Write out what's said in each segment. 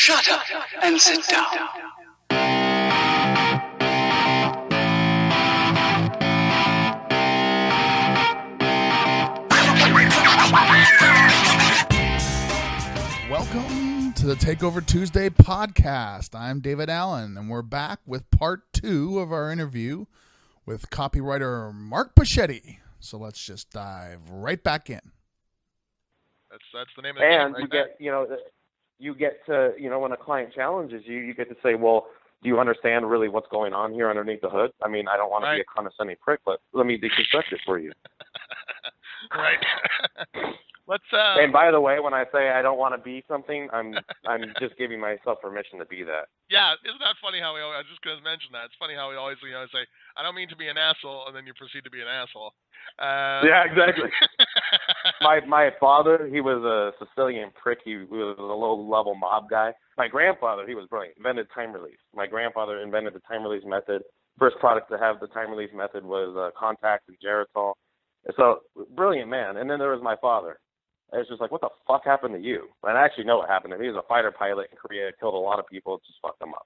Shut up and sit down. Welcome to the Takeover Tuesday podcast. I'm David Allen, and we're back with part 2 of our interview with copywriter Mark Pescetti. So let's just dive right back in. That's the name of the game. And right you there. get to, when a client challenges you, you get to say, well, do you understand really what's going on here underneath the hood? I mean, I don't want to be a condescending prick, but let me deconstruct it for you. Right. Let's. And by the way, when I say I don't want to be something, I'm just giving myself permission to be that. Yeah, isn't that funny how we always, I was just going to mention that. It's funny how we always, say, I don't mean to be an asshole, and then you proceed to be an asshole. Yeah, exactly. My father, he was a Sicilian prick. He was a low-level mob guy. My grandfather, he was brilliant, invented time release. My grandfather invented the time release method. First product to have the time release method was Contact and Geritol. So, brilliant man. And then there was my father. It's just like, what the fuck happened to you? And I actually know what happened to him. He was a fighter pilot in Korea, killed a lot of people, just fucked them up.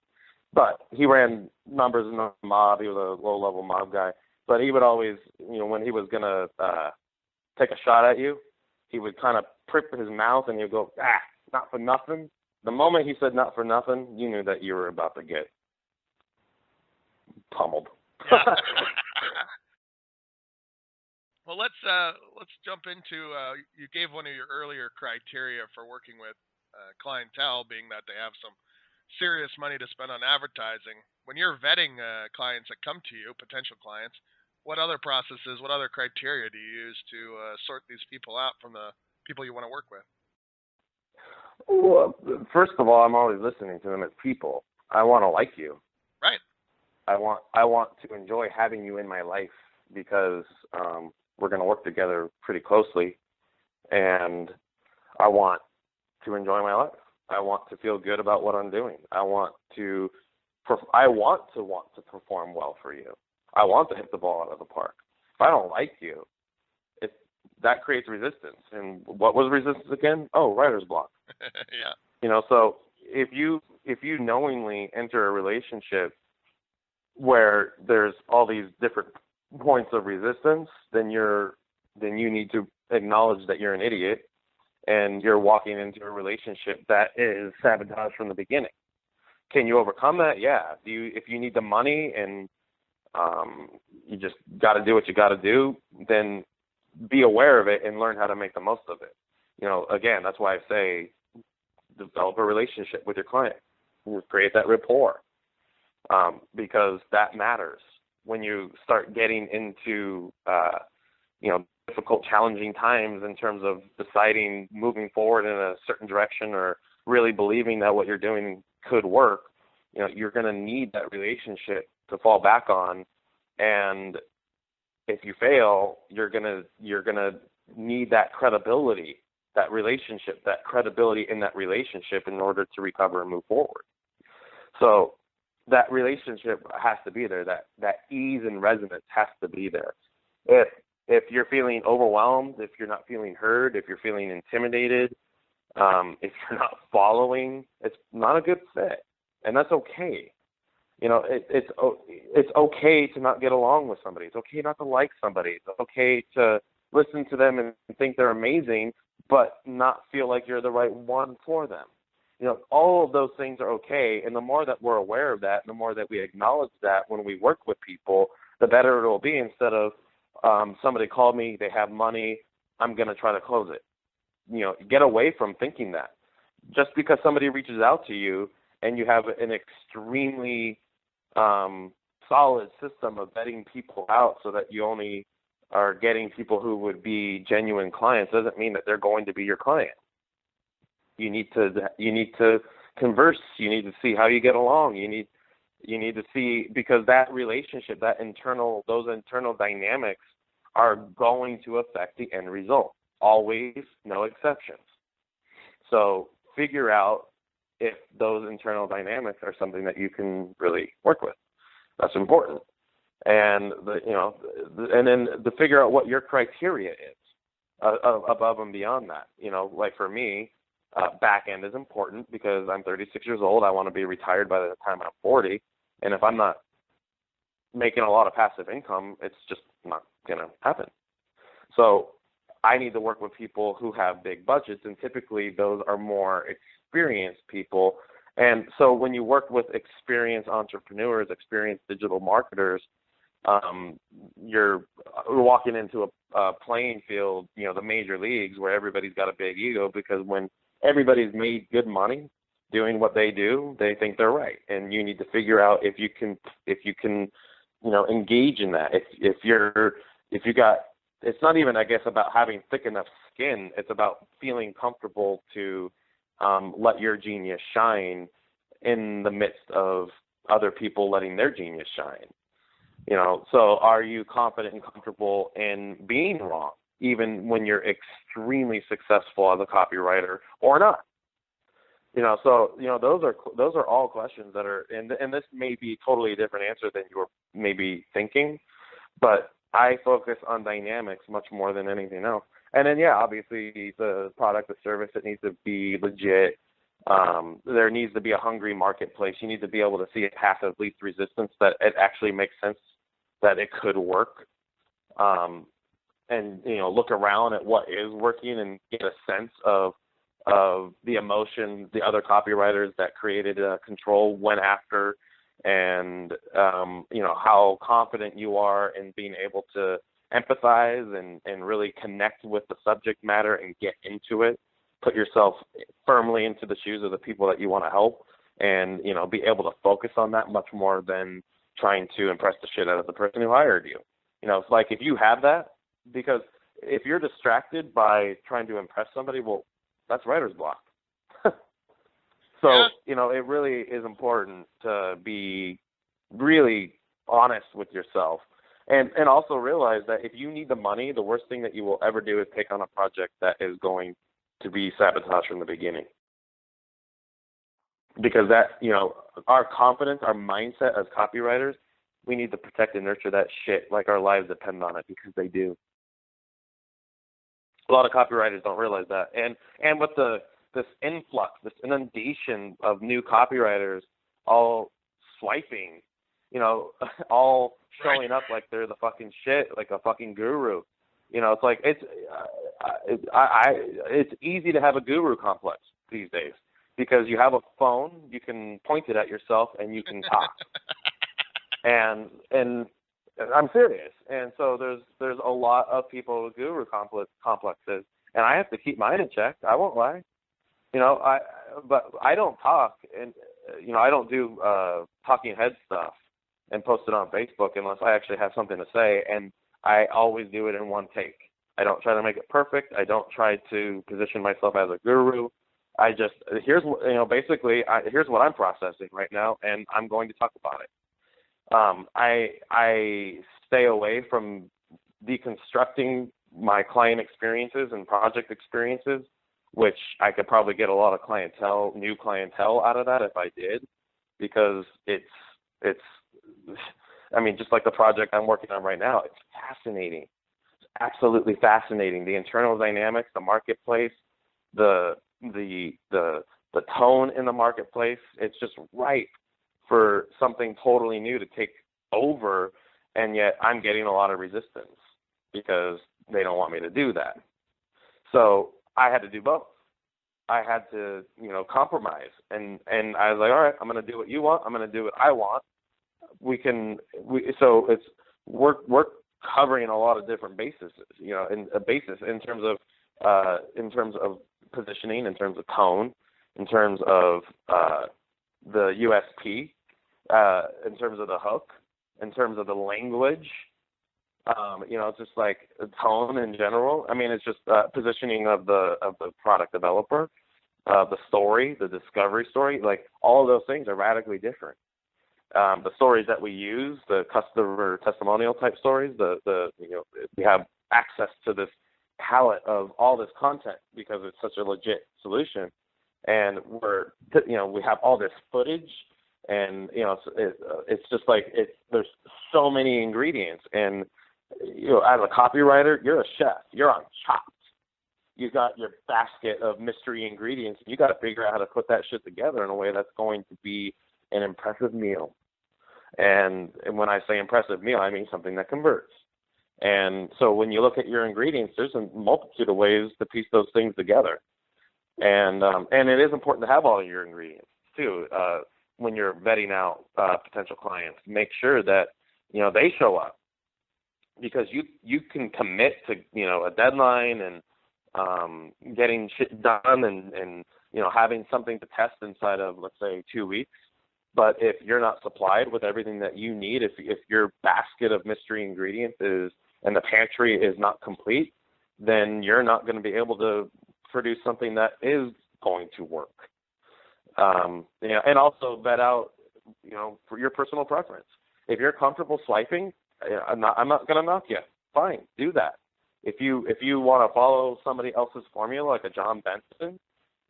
But he ran numbers in the mob. He was a low-level mob guy. But he would always, when he was going to take a shot at you, he would kind of prick his mouth and he'd go, not for nothing. The moment he said not for nothing, you knew that you were about to get pummeled. Yeah. Well, let's jump into. You gave one of your earlier criteria for working with clientele, being that they have some serious money to spend on advertising. When you're vetting clients that come to you, potential clients, what other processes, what other criteria do you use to sort these people out from the people you want to work with? Well, first of all, I'm always listening to them as people. I want to like you. Right. I want to enjoy having you in my life because we're going to work together pretty closely, and I want to enjoy my life. I want to feel good about what I'm doing. I want to perform well for you. I want to hit the ball out of the park. If I don't like you, that creates resistance. And what was resistance again? Oh, writer's block. Yeah. So if you knowingly enter a relationship where there's all these different points of resistance, then you need to acknowledge that you're an idiot and you're walking into a relationship that is sabotage from the beginning. Can you overcome that? Yeah. If you need the money and you just got to do what you got to do, then be aware of it and learn how to make the most of it. Again, that's why I say develop a relationship with your client. Create that rapport because that matters. When you start getting into, difficult, challenging times in terms of deciding moving forward in a certain direction or really believing that what you're doing could work, you're going to need that relationship to fall back on. And if you fail, you're going to need that credibility, that relationship, that credibility in that relationship in order to recover and move forward. So that relationship has to be there. That ease and resonance has to be there. If you're feeling overwhelmed, if you're not feeling heard, if you're feeling intimidated, if you're not following, it's not a good fit, and that's okay. It's okay to not get along with somebody. It's okay not to like somebody. It's okay to listen to them and think they're amazing, but not feel like you're the right one for them. All of those things are okay, and the more that we're aware of that, and the more that we acknowledge that when we work with people, the better it will be. Instead of somebody called me, they have money, I'm going to try to close it. Get away from thinking that. Just because somebody reaches out to you and you have an extremely solid system of vetting people out so that you only are getting people who would be genuine clients doesn't mean that they're going to be your client. You need to converse. You need to see how you get along. You need to see, because that relationship, those internal dynamics are going to affect the end result. Always, no exceptions. So figure out if those internal dynamics are something that you can really work with. That's important. And and then to figure out what your criteria is above and beyond that. Like for me, Back end is important because I'm 36 years old. I want to be retired by the time I'm 40. And if I'm not making a lot of passive income, it's just not going to happen. So I need to work with people who have big budgets, and typically those are more experienced people. And so when you work with experienced entrepreneurs, experienced digital marketers, you're walking into a playing field, the major leagues, where everybody's got a big ego, because when everybody's made good money doing what they do, they think they're right. And you need to figure out if you can engage in that. If you got, it's not even, I guess, about having thick enough skin. It's about feeling comfortable to let your genius shine in the midst of other people letting their genius shine. So are you confident and comfortable in being wrong, even when you're extremely successful as a copywriter or not? Those are all questions that are, and this may be totally a different answer than you were maybe thinking, but I focus on dynamics much more than anything else. And then, obviously the product, the service, it needs to be legit. There needs to be a hungry marketplace. You need to be able to see a path of least resistance, that it actually makes sense, that it could work. And look around at what is working and get a sense of the emotion the other copywriters that created control went after, and how confident you are in being able to empathize and really connect with the subject matter and get into it, put yourself firmly into the shoes of the people that you want to help, and be able to focus on that much more than trying to impress the shit out of the person who hired you. It's like, if you have that, because if you're distracted by trying to impress somebody, well, that's writer's block. So, it really is important to be really honest with yourself, and also realize that if you need the money, the worst thing that you will ever do is take on a project that is going to be sabotaged from the beginning. Because that, our confidence, our mindset as copywriters, we need to protect and nurture that shit like our lives depend on it, because they do. A lot of copywriters don't realize that. And with this influx, this inundation of new copywriters all swiping, all showing up like they're the fucking shit, like a fucking guru. It's like, it's easy to have a guru complex these days, because you have a phone, you can point it at yourself, and you can talk. and I'm serious. And so there's a lot of people with guru complexes, and I have to keep mine in check. I won't lie. But I don't talk, and I don't do talking head stuff and post it on Facebook unless I actually have something to say, and I always do it in one take. I don't try to make it perfect. I don't try to position myself as a guru. I just, here's what I'm processing right now, and I'm going to talk about it. I stay away from deconstructing my client experiences and project experiences, which I could probably get a lot of new clientele out of that if I did, because it's just like the project I'm working on right now, it's fascinating. It's absolutely fascinating. The internal dynamics, the marketplace, the tone in the marketplace, it's just ripe for something totally new to take over, and yet I'm getting a lot of resistance because they don't want me to do that. So I had to do both. I had to, compromise, and I was like, all right, I'm going to do what you want. I'm going to do what I want. We're covering a lot of different bases, in terms of positioning, in terms of tone, in terms of the USP, in terms of the hook, in terms of the language. It's just like tone in general. It's just positioning of the product developer, the story, the discovery story. Like, all of those things are radically different. The stories that we use, the customer testimonial type stories, we have access to this palette of all this content because it's such a legit solution, and we have all this footage, and it's just like there's so many ingredients, and as a copywriter, you're a chef, you're on Chopped, you've got your basket of mystery ingredients. You got to figure out how to put that shit together in a way that's going to be an impressive meal. And when I say impressive meal, I mean something that converts. And so when you look at your ingredients, there's a multitude of ways to piece those things together. And it is important to have all of your ingredients too. When you're vetting out potential clients, make sure that, you know, they show up, because you can commit to, you know, a deadline and getting shit done and you know, having something to test inside of, let's say, 2 weeks. But if you're not supplied with everything that you need, if your basket of mystery ingredients is, and the pantry is not complete, then you're not going to be able to produce something that is going to work. You know, and also vet out, you know, for your personal preference. If you're comfortable swiping, I'm not going to knock you. Fine, do that. If you want to follow somebody else's formula, like a John Benson,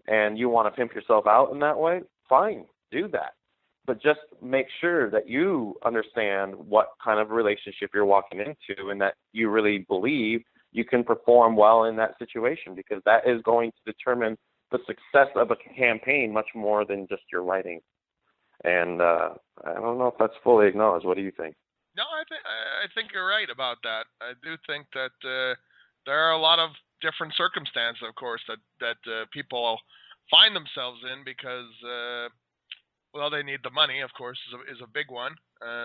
and you want to pimp yourself out in that way, fine, do that. But just make sure that you understand what kind of relationship you're walking into, and that you really believe you can perform well in that situation, because that is going to determine the success of a campaign much more than just your writing. And I don't know if that's fully acknowledged. What do you think? No, I think you're right about that. I do think that there are a lot of different circumstances, of course, that people find themselves in because, well, they need the money, of course, is a big one,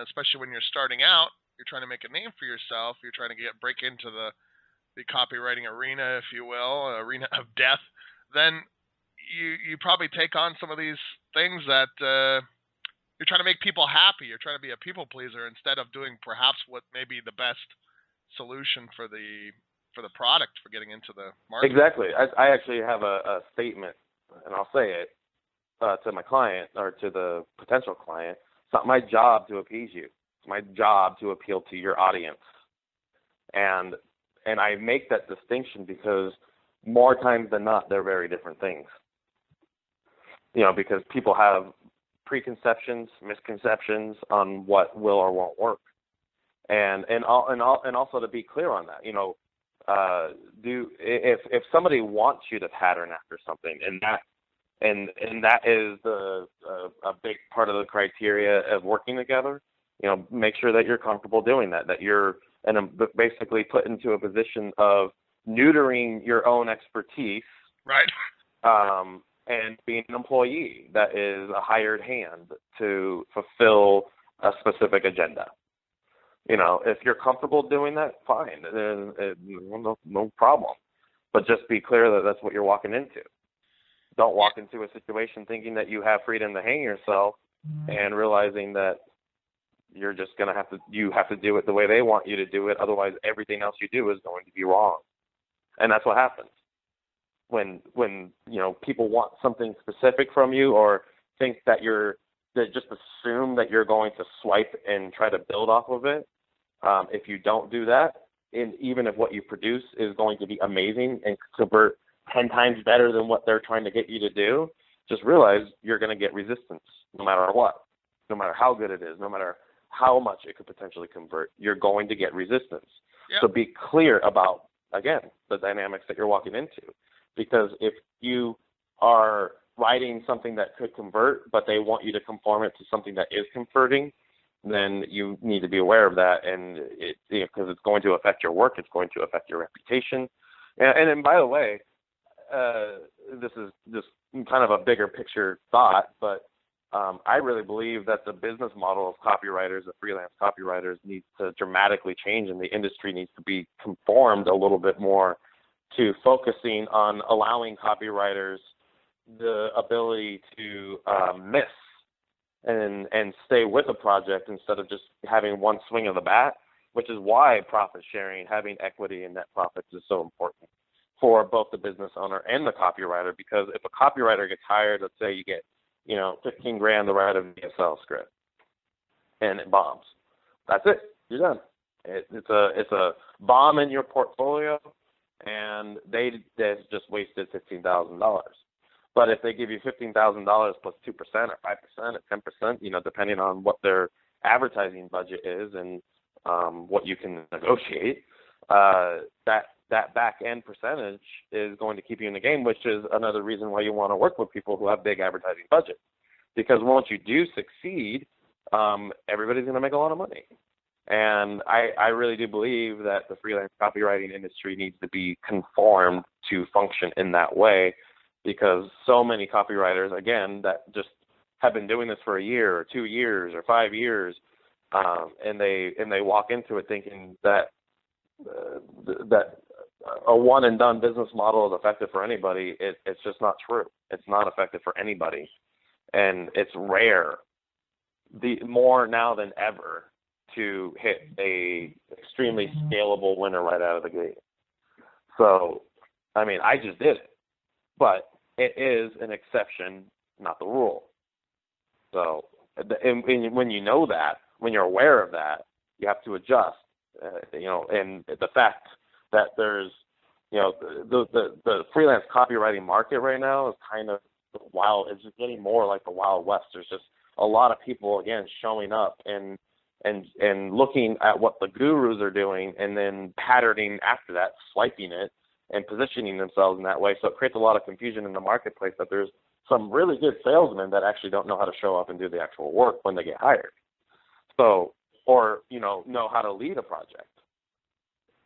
especially when you're starting out. You're trying to make a name for yourself. You're trying to break into the copywriting arena, if you will, arena of death. Then you probably take on some of these things that you're trying to make people happy. You're trying to be a people pleaser instead of doing perhaps what may be the best solution for the product, for getting into the market. Exactly. I actually have a statement, and I'll say it to my client, or to the potential client. It's not my job to appease you. It's my job to appeal to your audience. And I make that distinction because more times than not, they're very different things. You know, because people have preconceptions, misconceptions on what will or won't work, and also to be clear on that, you know, if somebody wants you to pattern after something, and that is a big part of the criteria of working together, you know, make sure that you're comfortable doing that, that you're basically put into a position of neutering your own expertise, right? And being an employee that is a hired hand to fulfill a specific agenda. You know, if you're comfortable doing that, fine, no problem. But just be clear that that's what you're walking into. Don't walk into a situation thinking that you have freedom to hang yourself and realizing that you're just going to have to do it the way they want you to do it. Otherwise, everything else you do is going to be wrong. And that's what happens. When you know, people want something specific from you, or think that they just assume that you're going to swipe and try to build off of it. If you don't do that, and even if what you produce is going to be amazing and convert 10 times better than what they're trying to get you to do, just realize you're going to get resistance no matter what, no matter how good it is, no matter how much it could potentially convert, you're going to get resistance. Yep. So be clear about, again, the dynamics that you're walking into. Because if you are writing something that could convert, but they want you to conform it to something that is converting, then you need to be aware of that, and because it's going to affect your work, it's going to affect your reputation. And by the way, this is just kind of a bigger picture thought, but I really believe that the business model of copywriters, of freelance copywriters, needs to dramatically change, and the industry needs to be conformed a little bit more to focusing on allowing copywriters the ability to miss and stay with a project instead of just having one swing of the bat, which is why profit sharing, having equity in net profits, is so important for both the business owner and the copywriter. Because if a copywriter gets hired, let's say you get, you know, $15,000 to write a VSL script, and it bombs, that's it. You're done. It's a bomb in your portfolio, and they just wasted $15,000. But if they give you $15,000 plus 2% or 5% or 10%, you know, depending on what their advertising budget is and what you can negotiate, that that back end percentage is going to keep you in the game, which is another reason why you want to work with people who have big advertising budgets. Because once you do succeed, everybody's going to make a lot of money. And I really do believe that the freelance copywriting industry needs to be conformed to function in that way, because so many copywriters, again, that just have been doing this for a year or 2 years or 5 years, and they walk into it thinking that that a one and done business model is effective for anybody. It's just not true. It's not effective for anybody, and it's rare, more now than ever, to hit a extremely scalable winner right out of the gate. So, I mean, I just did it, but it is an exception, not the rule. So, and when you know that, when you're aware of that, you have to adjust. And the fact that there's, the freelance copywriting market right now is kind of wild. It's just getting more like the Wild West. There's just a lot of people, again, showing up and looking at what the gurus are doing and then patterning after that, swiping it and positioning themselves in that way. So it creates a lot of confusion in the marketplace that there's some really good salesmen that actually don't know how to show up and do the actual work when they get hired. So, or, know how to lead a project.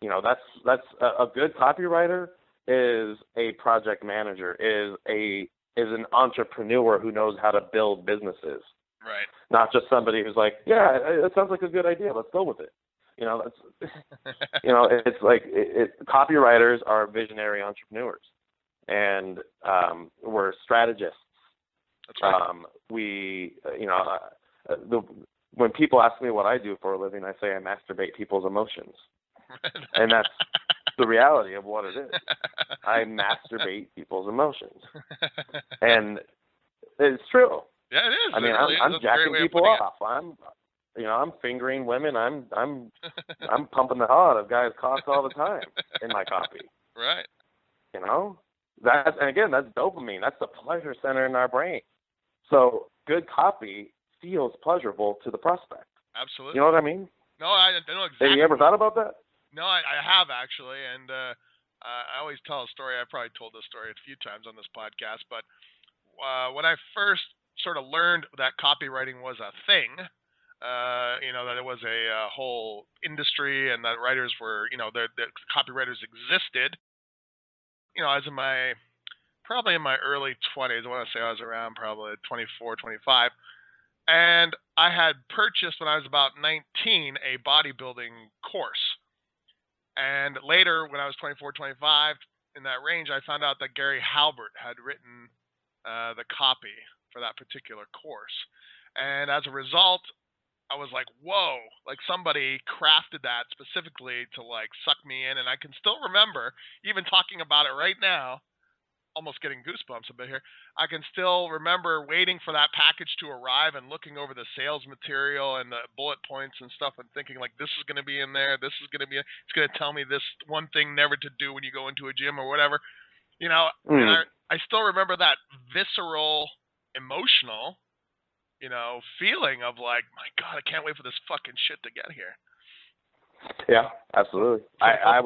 That's a good copywriter is a project manager, is an entrepreneur who knows how to build businesses. Right. Not just somebody who's like, yeah, it sounds like a good idea. Let's go with it. That's, it's like copywriters are visionary entrepreneurs, and we're strategists. That's right. When people ask me what I do for a living, I say I masturbate people's emotions, and that's the reality of what it is. I masturbate people's emotions, and it's true. Yeah, it is. I mean, I'm jacking people off. I'm fingering women. I'm pumping the hell out of guys' cocks all the time in my copy. Right. And again, that's dopamine. That's the pleasure center in our brain. So good copy feels pleasurable to the prospect. Absolutely. You know what I mean? No, I know exactly. Have you ever thought about that? No, I have actually, and I always tell a story. I've probably told this story a few times on this podcast, but when I first sort of learned that copywriting was a thing, that it was a whole industry and that writers were, that copywriters existed. I was probably in my early 20s. I want to say I was around probably 24, 25. And I had purchased, when I was about 19, a bodybuilding course. And later, when I was 24, 25, in that range, I found out that Gary Halbert had written the copy for that particular course. And as a result, I was like, whoa, like somebody crafted that specifically to like suck me in. And I can still remember, even talking about it right now, almost getting goosebumps a bit here. I can still remember waiting for that package to arrive and looking over the sales material and the bullet points and stuff and thinking like, this is going to be in there. This is going to be, it's going to tell me this one thing never to do when you go into a gym or whatever, and I still remember that visceral, emotional, feeling of like, my God, I can't wait for this fucking shit to get here. Yeah, absolutely. I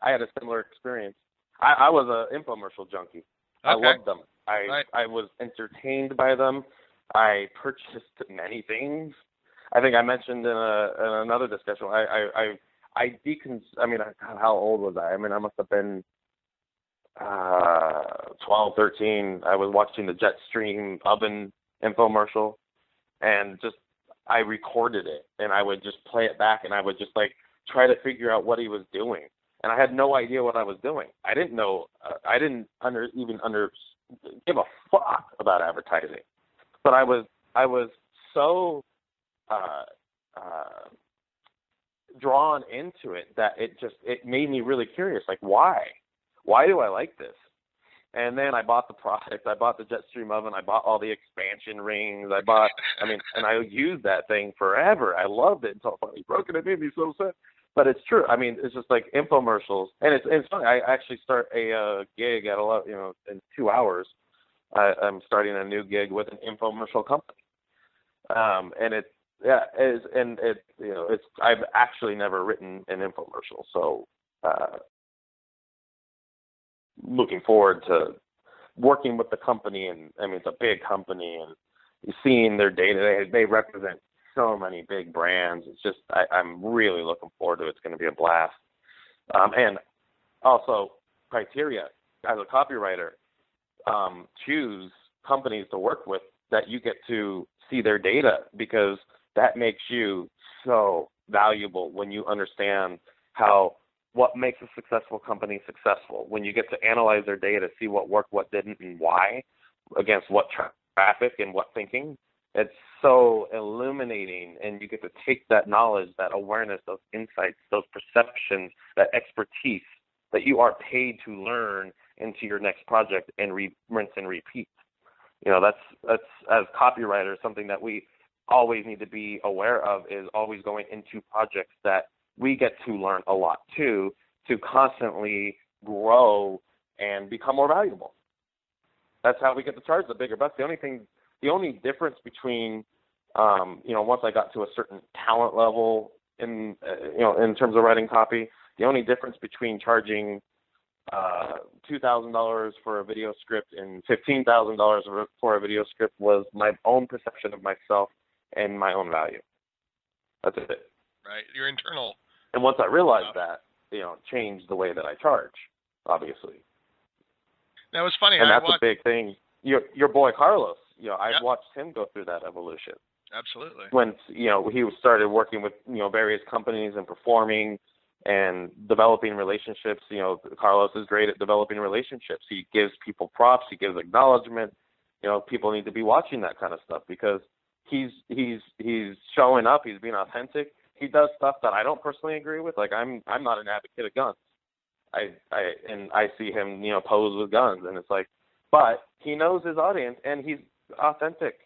had a similar experience. I was an infomercial junkie. Okay. I loved them. I was entertained by them. I purchased many things. I think I mentioned in another discussion. How old was I? I mean, I must have been 12, 13. I was watching the Jetstream oven infomercial, and I recorded it, and I would just play it back, and I would just like try to figure out what he was doing. And I had no idea what I was doing. I didn't know. I didn't give a fuck about advertising. But I was so drawn into it that it made me really curious. Like, why? Why do I like this? And then I bought the product. I bought the Jetstream oven. I bought all the expansion rings. And I used that thing forever. I loved it until I finally broke it. It made me so sad. But it's true. I mean, it's just like infomercials, and it's funny. I actually start a gig at in 2 hours. I'm starting a new gig with an infomercial company, I've actually never written an infomercial, so looking forward to working with the company. And I mean, it's a big company, and seeing their data. They represent so many big brands. It's just I'm really looking forward to it. It's going to be a blast. And also criteria as a copywriter, choose companies to work with that you get to see their data, because that makes you so valuable when you understand what makes a successful company successful. When you get to analyze their data, see what worked, what didn't, and why, against what traffic and what thinking, it's so illuminating. And you get to take that knowledge, that awareness, those insights, those perceptions, that expertise that you are paid to learn into your next project and rinse and repeat. That's as copywriters, something that we always need to be aware of, is always going into projects that we get to learn a lot too, to constantly grow and become more valuable. That's how we get to charge the bigger bucks. The only difference between, once I got to a certain talent level in terms of writing copy, the only difference between charging $2,000 for a video script and $15,000 for a video script was my own perception of myself and my own value. That's it. Right, your internal. And once I realized that, changed the way that I charge, obviously. That was funny. And that's a big thing. Your boy Carlos, I've watched him go through that evolution. Absolutely. When he started working with various companies and performing and developing relationships. Carlos is great at developing relationships. He gives people props. He gives acknowledgement. People need to be watching that kind of stuff, because he's showing up. He's being authentic. He does stuff that I don't personally agree with. Like I'm not an advocate of guns. I see him pose with guns, and it's like, but he knows his audience and he's authentic.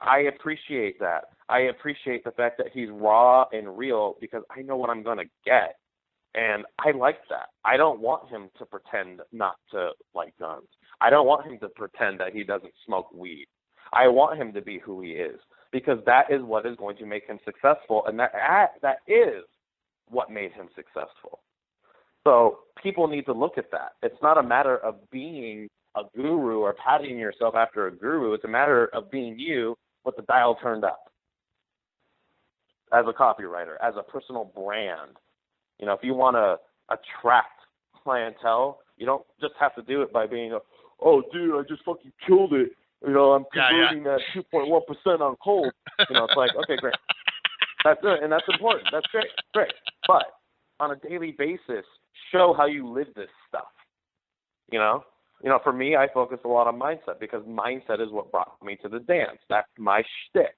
I appreciate that. I appreciate the fact that he's raw and real, because I know what I'm going to get. And I like that. I don't want him to pretend not to like guns. I don't want him to pretend that he doesn't smoke weed. I want him to be who he is, because that is what is going to make him successful, and that is what made him successful. So people need to look at that. It's not a matter of being a guru or patting yourself after a guru. It's a matter of being you with the dial turned up as a copywriter, as a personal brand. If you want to attract clientele, you don't just have to do it by being oh, dude, I just fucking killed it. I'm converting that 2.1% on cold. It's like, okay, great. That's it, and that's important. That's great. But on a daily basis, show how you live this stuff. For me, I focus a lot on mindset, because mindset is what brought me to the dance. That's my shtick.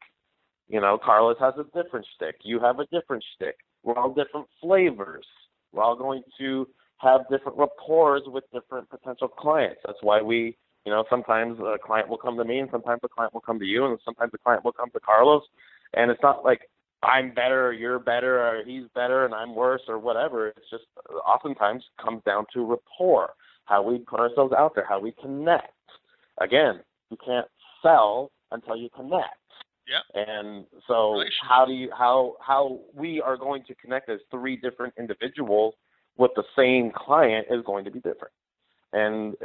Carlos has a different shtick. You have a different shtick. We're all different flavors. We're all going to have different rapport with different potential clients. That's why we, sometimes a client will come to me, and sometimes a client will come to you, and sometimes the client will come to Carlos. And it's not like I'm better, or you're better, or he's better and I'm worse, or whatever. It's just oftentimes comes down to rapport, how we put ourselves out there, how we connect. Again, you can't sell until you connect. Yeah. And so how we are going to connect as three different individuals with the same client is going to be different. And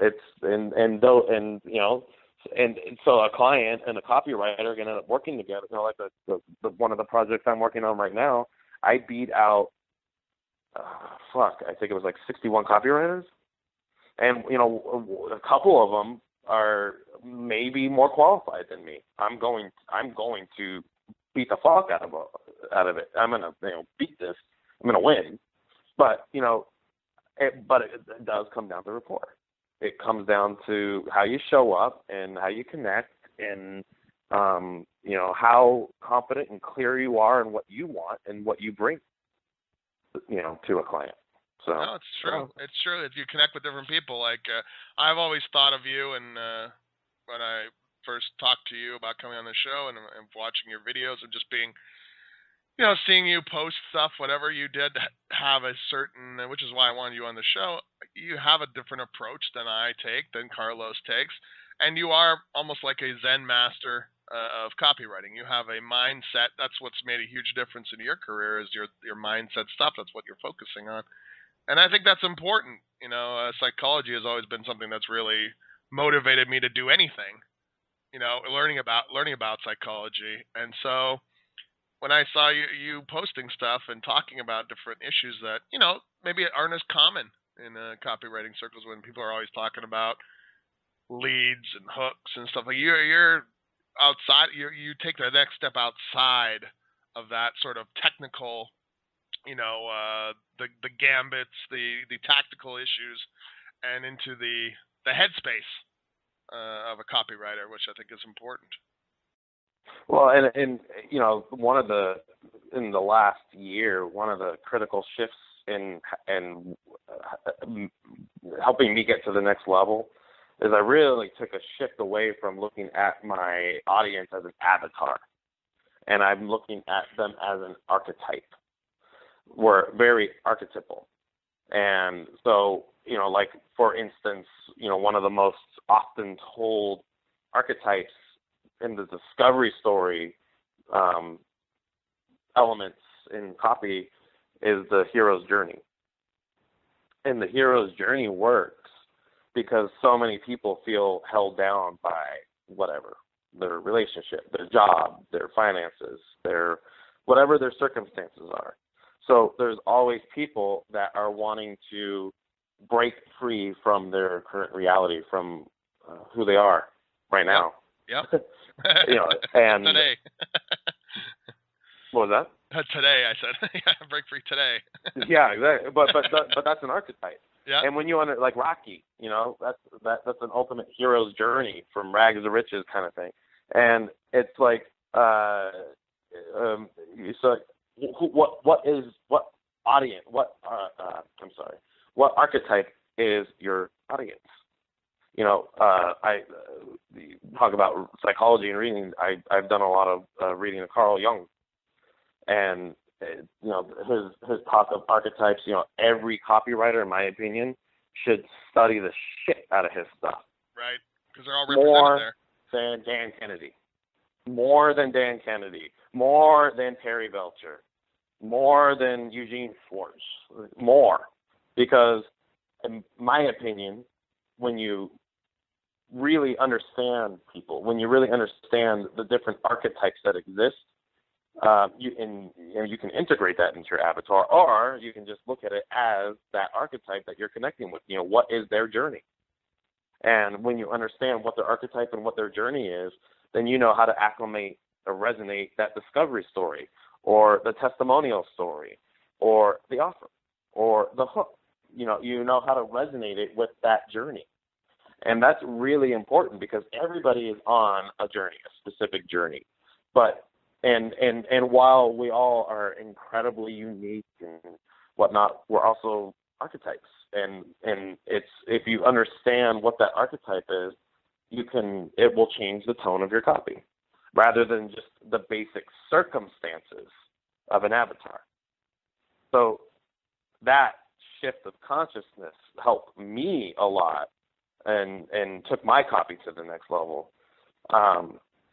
so a client and a copywriter are going to end up working together. Like the one of the projects I'm working on right now, I beat out I think it was like 61 copywriters. And a couple of them are maybe more qualified than me. I'm going to beat the fuck out of it. I'm gonna beat this. I'm gonna win. But it does come down to rapport. It comes down to how you show up and how you connect, and how confident and clear you are in what you want and what you bring to a client. So no, it's true. It's true. If you connect with different people, like I've always thought of you, and when I first talked to you about coming on the show and watching your videos, and just being, seeing you post stuff, whatever you did, have a certain, which is why I wanted you on the show. You have a different approach than I take, than Carlos takes, and you are almost like a Zen master of copywriting. You have a mindset. That's what's made a huge difference in your career, is your mindset stuff. That's what you're focusing on. And I think that's important. Psychology has always been something that's really motivated me to do anything. Learning about psychology, and so when I saw you posting stuff and talking about different issues that maybe aren't as common in copywriting circles, when people are always talking about leads and hooks and stuff, like you're outside, you take the next step outside of that sort of technical, the gambits, the tactical issues, and into the headspace of a copywriter, which I think is important. Well, and in the last year, one of the critical shifts in helping me get to the next level is I really took a shift away from looking at my audience as an avatar, and I'm looking at them as an archetype. We're very archetypal. And so, like, for instance, one of the most often told archetypes in the discovery story elements in copy is the hero's journey. And the hero's journey works because so many people feel held down by whatever, their relationship, their job, their finances, whatever their circumstances are. So there's always people that are wanting to break free from their current reality, from who they are right now. Yep. And today. What was that? Today, I said. Break free today. Yeah, exactly. But that's an archetype. Yeah. And when you like Rocky, that's an ultimate hero's journey from rags to riches kind of thing. And it's like, what archetype is your audience? I talk about psychology and reading. I've done a lot of reading of Carl Jung, and his talk of archetypes. Every copywriter, in my opinion, should study the shit out of his stuff. Right, because they're all represented there. Than Dan Kennedy, more than Dan Kennedy, more than Terry Belcher, more than Eugene Schwartz, more, because in my opinion, when you really understand people, when you really understand the different archetypes that exist, you can integrate that into your avatar, or you can just look at it as that archetype that you're connecting with. What is their journey? And when you understand what their archetype and what their journey is, then you know how to acclimate or resonate that discovery story, or the testimonial story, or the offer, or the hook. You know how to resonate it with that journey. And that's really important because everybody is on a journey, a specific journey. But and while we all are incredibly unique and whatnot, we're also archetypes. And it's, if you understand what that archetype is, it will change the tone of your copy rather than just the basic circumstances of an avatar. So that shift of consciousness helped me a lot and took my copy to the next level.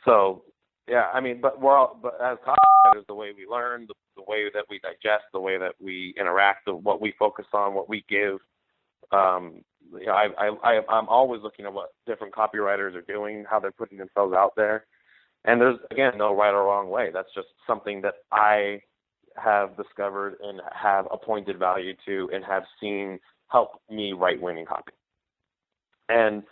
So yeah, but as copywriters, the way we learn, the way that we digest, the way that we interact, what we focus on, what we give. I'm always looking at what different copywriters are doing, how they're putting themselves out there. And there's, again, no right or wrong way. That's just something that I have discovered and have appointed value to and have seen help me write winning copy. And,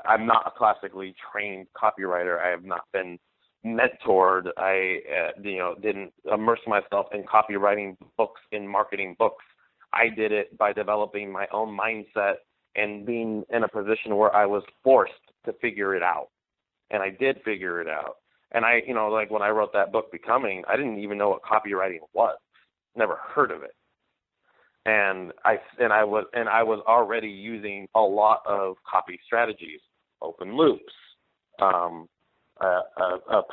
I'm not a classically trained copywriter. I have not been mentored. I, didn't immerse myself in copywriting books, in marketing books. I did it by developing my own mindset and being in a position where I was forced to figure it out. And I did figure it out. And I, like when I wrote that book, Becoming, I didn't even know what copywriting was. Never heard of it. And I was already using a lot of copy strategies, open loops, a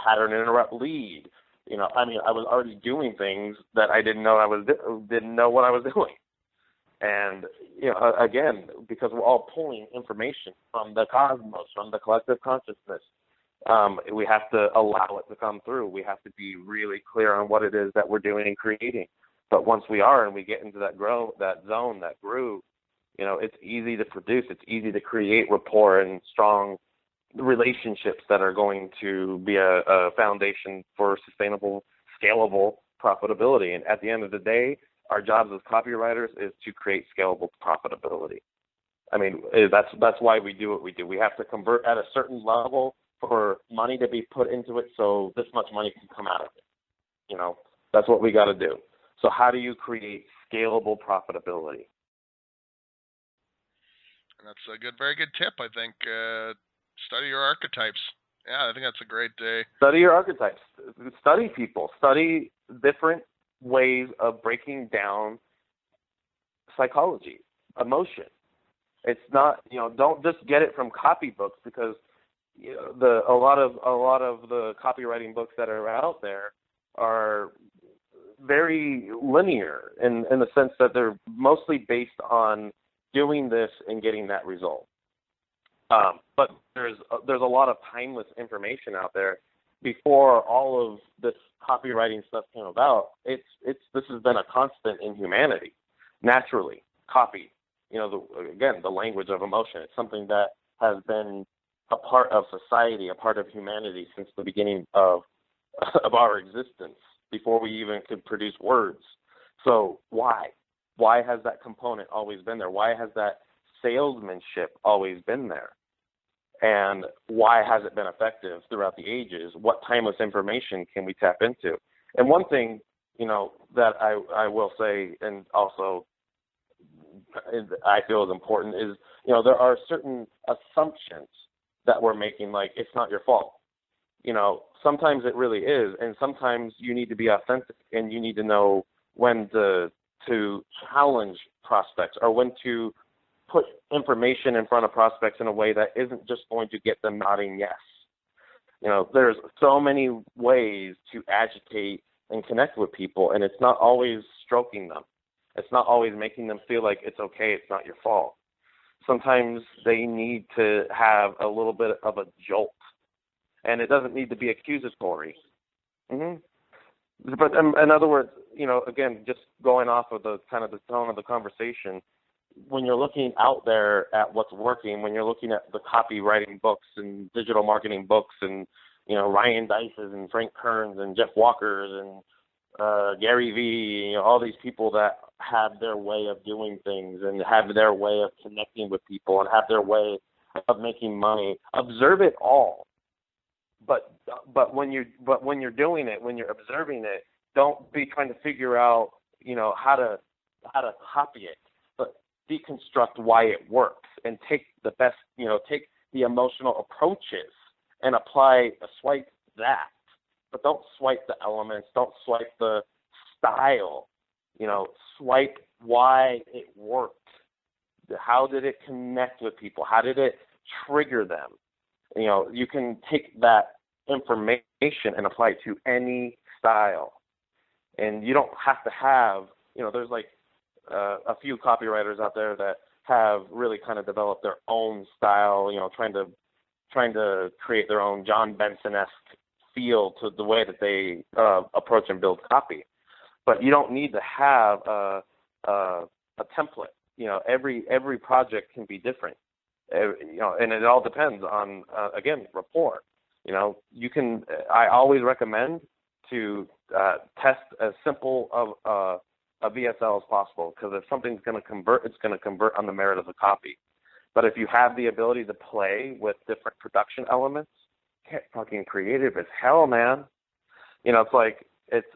pattern interrupt lead. I was already doing things that I didn't know what I was doing. And again, because we're all pulling information from the cosmos, from the collective consciousness, we have to allow it to come through. We have to be really clear on what it is that we're doing and creating. But once we are and we get into that zone, that groove, It's easy to produce. It's easy to create rapport and strong relationships that are going to be a foundation for sustainable, scalable profitability. And at the end of the day, our jobs as copywriters is to create scalable profitability. I mean, that's why we do what we do. We have to convert at a certain level for money to be put into it, so this much money can come out of it. That's what we got to do. So how do you create scalable profitability? That's a very good tip, I think. Study your archetypes. Yeah, I think that's a great day. Study your archetypes. Study people. Study different ways of breaking down psychology, emotion. It's not, don't just get it from copy books, because a lot of the copywriting books that are out there are very linear in the sense that they're mostly based on doing this and getting that result. But there's a lot of timeless information out there. Before all of this copywriting stuff came about, this has been a constant in humanity. Naturally, copy. The language of emotion. It's something that has been a part of society, a part of humanity since the beginning of our existence, before we even could produce words. So why? Why has that component always been there? Why has that salesmanship always been there? And why has it been effective throughout the ages? What timeless information can we tap into? And one thing, that I will say, and also I feel is important, is, there are certain assumptions that we're making, like it's not your fault. Sometimes it really is, and sometimes you need to be authentic, and you need to know when to challenge prospects, or when to put information in front of prospects in a way that isn't just going to get them nodding yes. There's so many ways to agitate and connect with people, and it's not always stroking them. It's not always making them feel like it's okay, it's not your fault. Sometimes they need to have a little bit of a jolt, and it doesn't need to be accusatory. But in other words, again, just going off of the kind of the tone of the conversation, when you're looking out there at what's working, when you're looking at the copywriting books and digital marketing books, and Ryan Dice's and Frank Kern's and Jeff Walker's and Gary Vee, all these people that have their way of doing things and have their way of connecting with people and have their way of making money. Observe it all, but when you're doing it, when you're observing it, don't be trying to figure out how to copy it, but deconstruct why it works and take the best, take the emotional approaches and swipe that. But don't swipe the elements, don't swipe the style, swipe why it worked. How did it connect with people? How did it trigger them? You can take that information and apply it to any style. And you don't have to have, there's like a few copywriters out there that have really kind of developed their own style, trying to create their own John Benson-esque feel to the way that they approach and build copy. But you don't need to have a template. Every project can be different. And it all depends on again, rapport. I always recommend to test as simple of a VSL as possible, because if something's going to convert, it's going to convert on the merit of the copy. But if you have the ability to play with different production elements, get fucking creative as hell, man. It's like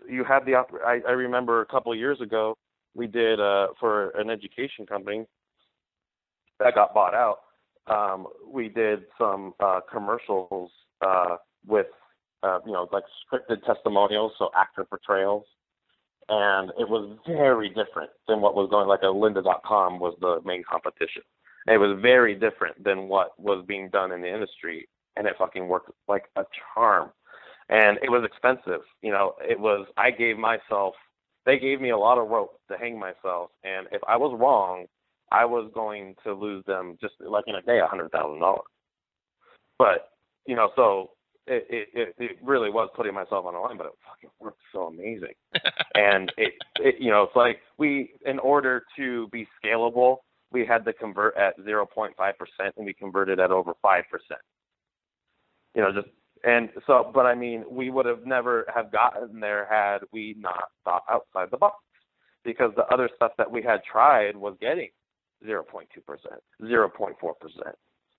you have the I remember a couple of years ago we did for an education company that got bought out. We did some commercials with like scripted testimonials, so actor portrayals, and it was very different than what was going. Like a lynda.com was the main competition. It was very different than what was being done in the industry, and it fucking worked like a charm. And it was expensive. They gave me a lot of rope to hang myself, and if I was wrong, I was going to lose them just like in a day, $100,000. But, so it really was putting myself on the line, but it fucking worked so amazing. And it's like in order to be scalable, we had to convert at 0.5%, and we converted at over 5%. But I mean, we would have never have gotten there had we not thought outside the box, because the other stuff that we had tried was getting 0.2%, 0.4%,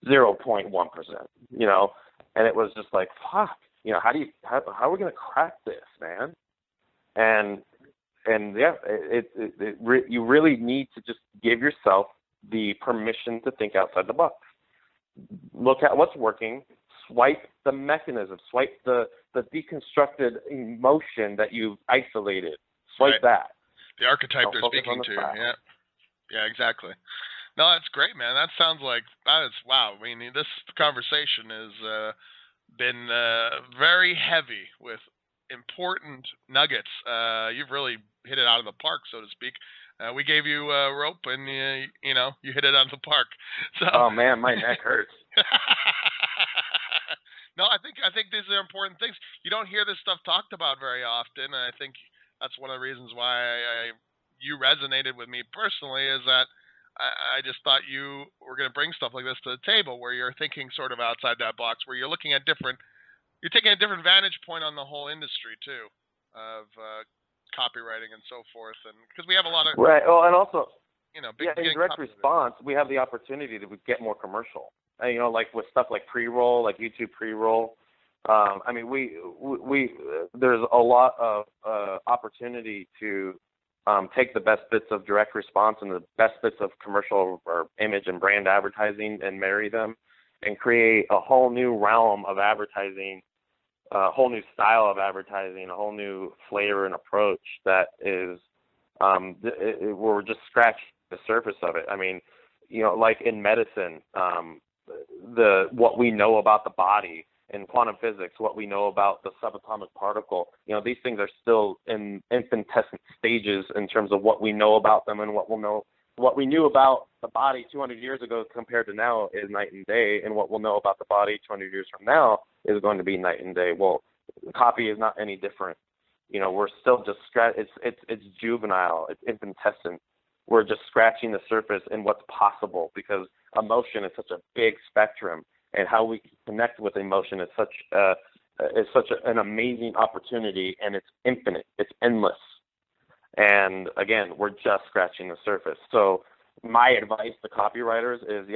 0.1%, and it was just like, fuck, how are we going to crack this, man? And yeah, you really need to just give yourself the permission to think outside the box. Look at what's working, swipe the mechanism, swipe the deconstructed emotion that you've isolated, swipe that. The archetype they're speaking to, yeah, exactly. No, that's great, man. That sounds like wow. I mean, this conversation has been very heavy with important nuggets. You've really hit it out of the park, so to speak. We gave you a rope, and you hit it out of the park. So. Oh man, my neck hurts. No, I think these are important things. You don't hear this stuff talked about very often, and I think that's one of the reasons why you resonated with me personally, is that I just thought you were going to bring stuff like this to the table, where you're thinking sort of outside that box, where you're looking at you're taking a different vantage point on the whole industry too, of copywriting and so forth, and because we have a lot of right. Well, and also, in direct response, we have the opportunity to get more commercial. Like with stuff like pre-roll, like YouTube pre-roll. I mean, we there's a lot of opportunity to take the best bits of direct response and the best bits of commercial or image and brand advertising and marry them and create a whole new realm of advertising, a whole new style of advertising, a whole new flavor and approach that is we're just scratching the surface of it. I mean, like in medicine, what we know about the body, in quantum physics, what we know about the subatomic particle, these things are still in infantescent stages in terms of what we know about them, and what we knew about the body 200 years ago compared to now is night and day, and what we'll know about the body 200 years from now is going to be night and day. Well, copy is not any different. We're still just it's juvenile, it's infantescent. We're just scratching the surface in what's possible, because emotion is such a big spectrum, and how we connect with emotion is such an amazing opportunity, and it's infinite, it's endless. And again, we're just scratching the surface. So my advice to copywriters is,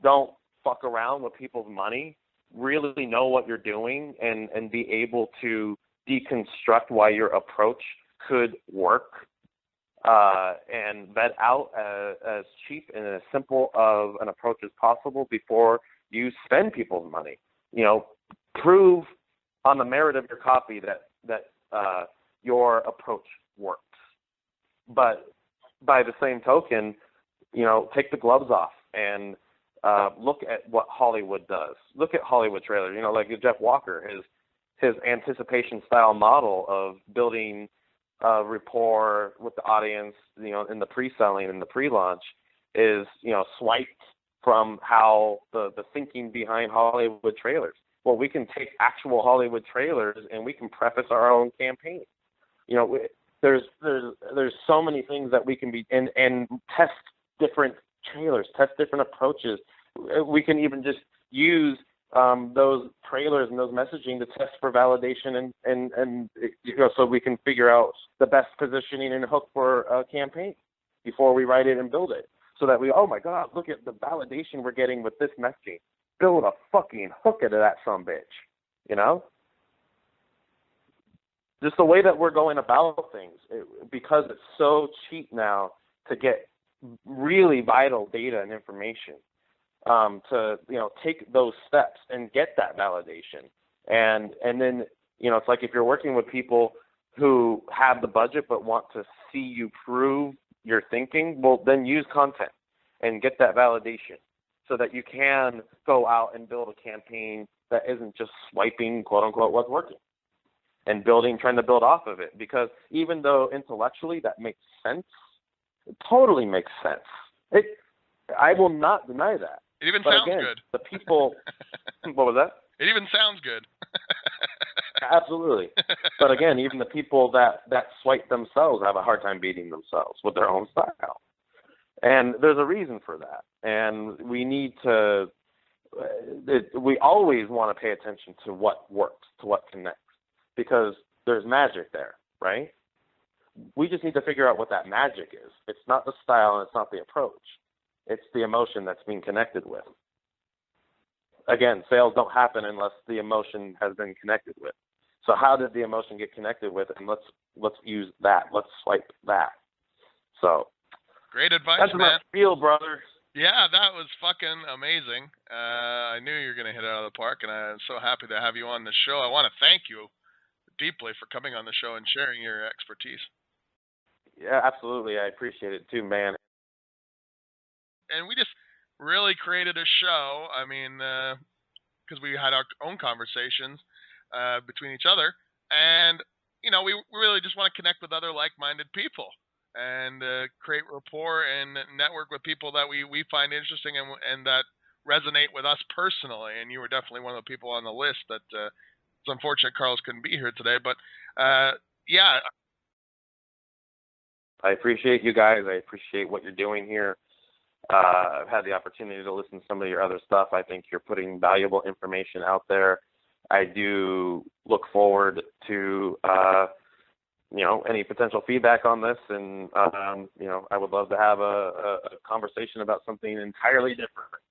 don't fuck around with people's money. Really know what you're doing, and be able to deconstruct why your approach could work. And vet out as cheap and as simple of an approach as possible before you spend people's money. Prove on the merit of your copy that your approach works. But by the same token, take the gloves off and look at what Hollywood does. Look at Hollywood trailers. Like Jeff Walker, his anticipation style model of building rapport with the audience, in the pre-selling and the pre-launch is, swiped from how the thinking behind Hollywood trailers. Well, we can take actual Hollywood trailers and we can preface our own campaign. There's so many things that we can be and test different trailers, test different approaches. We can even just use those trailers and those messaging to test for validation and so we can figure out the best positioning and hook for a campaign before we write it and build it, so that oh my God, look at the validation we're getting with this messaging. Build a fucking hook into that sumbitch, Just the way that we're going about things, because it's so cheap now to get really vital data and information. To take those steps and get that validation, and then it's like if you're working with people who have the budget but want to see you prove your thinking, well, then use content and get that validation so that you can go out and build a campaign that isn't just swiping, quote unquote, what's working, and trying to build off of it. Because even though intellectually that makes sense, it totally makes sense. I will not deny that. It even sounds good. The people, what was that? It even sounds good. Absolutely. But again, even the people that swipe themselves have a hard time beating themselves with their own style. And there's a reason for that. And we need to, we always want to pay attention to what works, to what connects, because there's magic there, right? We just need to figure out what that magic is. It's not the style and it's not the approach. It's the emotion that's being connected with. Again, sales don't happen unless the emotion has been connected with. So how did the emotion get connected with? And let's use that. Let's swipe that. So great advice, that's man. my spiel, brother. Yeah, that was fucking amazing. I knew you were going to hit it out of the park, and I'm so happy to have you on the show. I want to thank you deeply for coming on the show and sharing your expertise. Yeah, absolutely. I appreciate it too, man. And we just really created a show. I mean, because we had our own conversations between each other, and you know, we really just want to connect with other like-minded people and create rapport and network with people that we find interesting and that resonate with us personally. And you were definitely one of the people on the list that it's unfortunate Carlos couldn't be here today, but yeah. I appreciate you guys. I appreciate what you're doing here. I've had the opportunity to listen to some of your other stuff. I think you're putting valuable information out there. I do look forward to any potential feedback on this, and I would love to have a conversation about something entirely different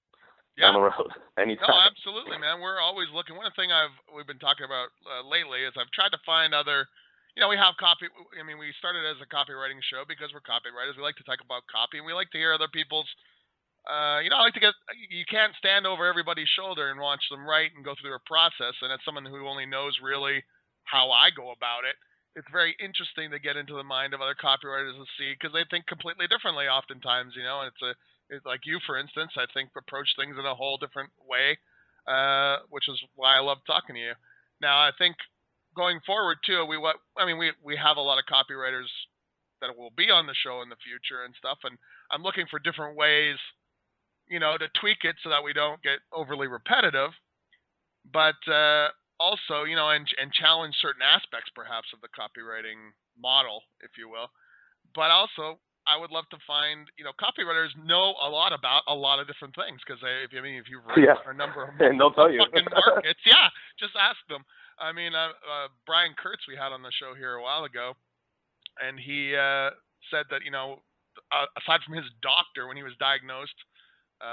down the road anytime. No, absolutely, man. We're always looking. One thing we've been talking about lately is I've tried to find other. We have copy. I mean, we started as a copywriting show because we're copywriters. We like to talk about copy, and we like to hear other people's. I like to get. You can't stand over everybody's shoulder and watch them write and go through their process. And as someone who only knows really how I go about it, it's very interesting to get into the mind of other copywriters and see, because they think completely differently oftentimes. And it's like you, for instance, I think approach things in a whole different way, which is why I love talking to you. Now, I think going forward too, we have a lot of copywriters that will be on the show in the future and stuff, and I'm looking for different ways, to tweak it so that we don't get overly repetitive, but also, and challenge certain aspects perhaps of the copywriting model, if you will. But also, I would love to find, copywriters know a lot about a lot of different things, because if you've read a number of and they'll tell you fucking markets, just ask them. I mean, Brian Kurtz we had on the show here a while ago, and he said that, aside from his doctor when he was diagnosed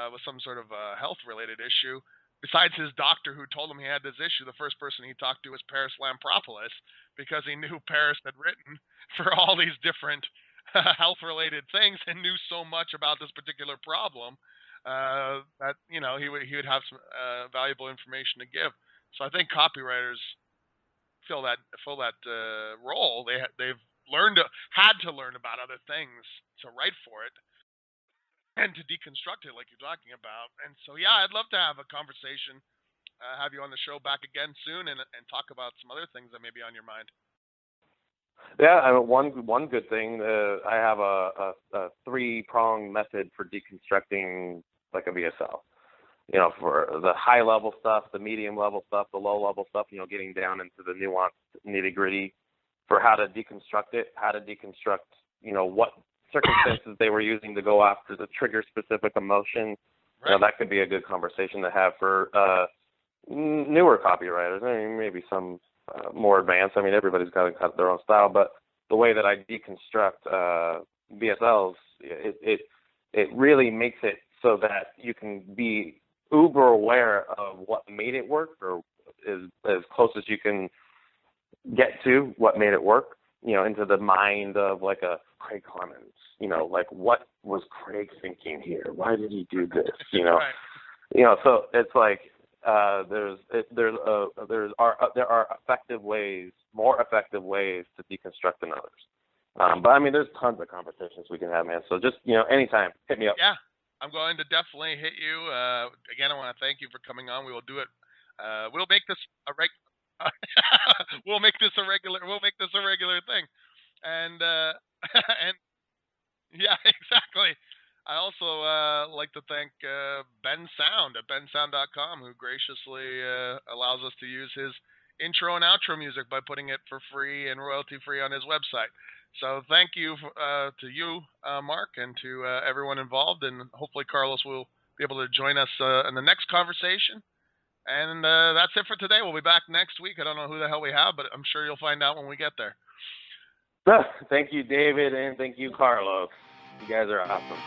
with some sort of health-related issue, besides his doctor who told him he had this issue, the first person he talked to was Paris Lampropoulos, because he knew Paris had written for all these different health-related things and knew so much about this particular problem that he would have some valuable information to give. So I think copywriters fill that role. They've had to learn about other things to write for it and to deconstruct it, like you're talking about. And so I'd love to have a conversation, have you on the show back again soon, and talk about some other things that may be on your mind. Yeah, one good thing, I have a 3-pronged method for deconstructing like a VSL. For the high level stuff, the medium level stuff, the low level stuff, getting down into the nuanced nitty gritty for how to deconstruct it, what circumstances they were using to go after the trigger specific emotion. Right. That could be a good conversation to have for newer copywriters. I mean, maybe some more advanced. I mean, everybody's got their own style, but the way that I deconstruct VSLs, it really makes it so that you can be uber aware of what made it work, or as close as you can get to what made it work, into the mind of like a Craig Clemens, like what was Craig thinking here? Why did he do this? Right. So it's like there are effective ways, more effective ways to deconstruct than others. But I mean, there's tons of conversations we can have, man. So just anytime, hit me up. Yeah, I'm going to definitely hit you. Again, I want to thank you for coming on. We will do it. We'll make this a we'll make this a regular thing. And and yeah, exactly. I also like to thank Ben Sound at bensound.com, who graciously allows us to use his intro and outro music by putting it for free and royalty free on his website. So thank you to you, Mark, and to everyone involved. And hopefully Carlos will be able to join us in the next conversation. And that's it for today. We'll be back next week. I don't know who the hell we have, but I'm sure you'll find out when we get there. Thank you, David, and thank you, Carlos. You guys are awesome.